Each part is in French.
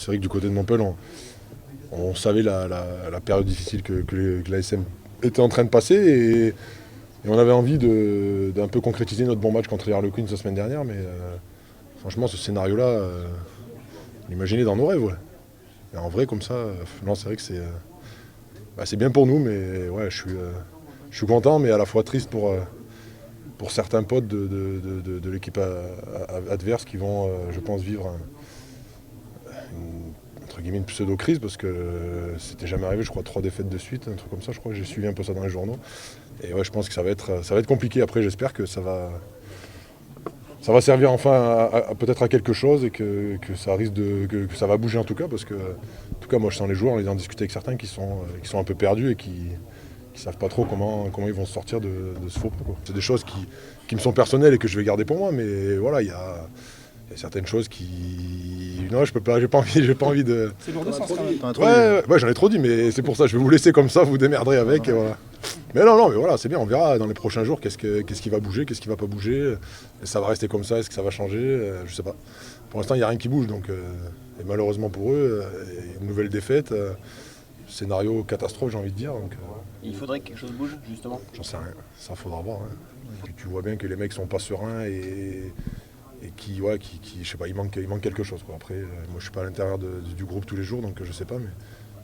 vrai que du côté de Montpellier, on savait la période difficile que l'ASM était en train de passer et on avait envie d'un peu concrétiser notre bon match contre les Harlequins la semaine dernière, mais franchement ce scénario-là, on l'imaginait dans nos rêves. Ouais. Et en vrai comme ça, non c'est vrai que c'est bien pour nous, mais ouais, je suis content, mais à la fois triste pour certains potes de l'équipe adverse qui vont, je pense, vivre entre guillemets, une pseudo-crise, parce que c'était jamais arrivé, je crois, 3 défaites de suite, un truc comme ça, je crois, j'ai suivi un peu ça dans les journaux. Et ouais, je pense que ça va être compliqué. Après, j'espère que ça va servir enfin peut-être à quelque chose et que ça risque que ça va bouger en tout cas, parce que, en tout cas, moi je sens les joueurs, on les a discuté avec certains qui sont un peu perdus et qui savent pas trop comment ils vont se sortir de ce faux pas. C'est des choses qui me sont personnelles et que je vais garder pour moi, mais voilà, il y a certaines choses qui. Non, je peux pas, j'ai pas envie de. C'est lourd de sens quand même. Ouais, j'en ai trop dit, mais c'est pour ça, je vais vous laisser comme ça, vous démerderez avec, et voilà. Mais non, mais voilà, c'est bien, on verra dans les prochains jours qu'est-ce qui va bouger, qu'est-ce qui va pas bouger. Est-ce que ça va rester comme ça, est-ce que ça va changer, je sais pas. Pour l'instant, il n'y a rien qui bouge, donc et malheureusement pour eux, une nouvelle défaite, scénario catastrophe, j'ai envie de dire. Donc, il faudrait que quelque chose bouge, justement. J'en sais rien, ça faudra voir. Hein. Puis tu vois bien que les mecs sont pas sereins et qui je sais pas, il manque quelque chose, quoi. Après, moi je suis pas à l'intérieur du groupe tous les jours, donc je sais pas, mais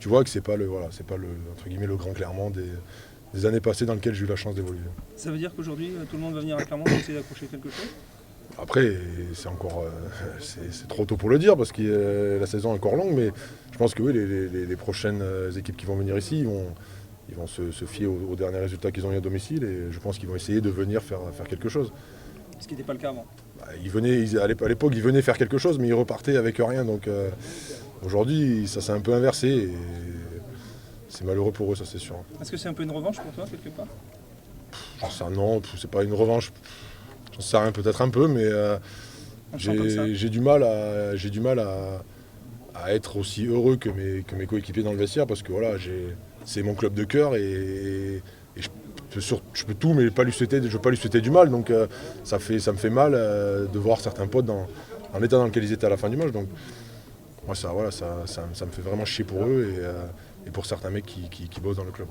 tu vois que c'est pas le entre guillemets le grand Clermont des années passées dans lequel j'ai eu la chance d'évoluer. Ça veut dire qu'aujourd'hui tout le monde va venir à Clermont pour essayer d'accrocher quelque chose? Après, c'est encore c'est trop tôt pour le dire parce que la saison est encore longue, mais je pense que oui, les prochaines équipes qui vont venir ici, ils vont se fier aux derniers résultats qu'ils ont eu à domicile, et je pense qu'ils vont essayer de venir faire quelque chose. Ce qui n'était pas le cas avant. À l'époque, ils venaient faire quelque chose, mais ils repartaient avec rien. Donc aujourd'hui, ça s'est un peu inversé. Et c'est malheureux pour eux, ça c'est sûr. Est-ce que c'est un peu une revanche pour toi, quelque part? J'en sais rien, non, c'est pas une revanche. J'en sais rien, peut-être un peu, mais j'ai du mal à être aussi heureux que mes coéquipiers dans le vestiaire, parce que voilà, c'est mon club de cœur et je peux tout, mais je ne veux pas lui souhaiter du mal. Donc ça me fait mal de voir certains potes dans l'état dans lequel ils étaient à la fin du match. Donc moi, ça me fait vraiment chier pour eux et pour certains mecs qui bossent dans le club.